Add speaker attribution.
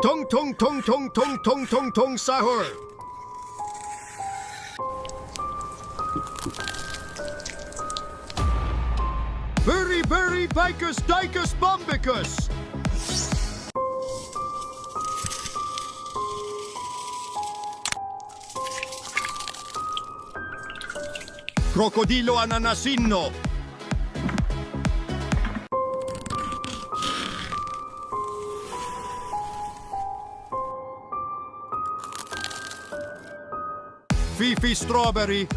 Speaker 1: Tung Sahur. Very bicus dicus bombicus. Crocodilo ananasino. Fifi strawberry.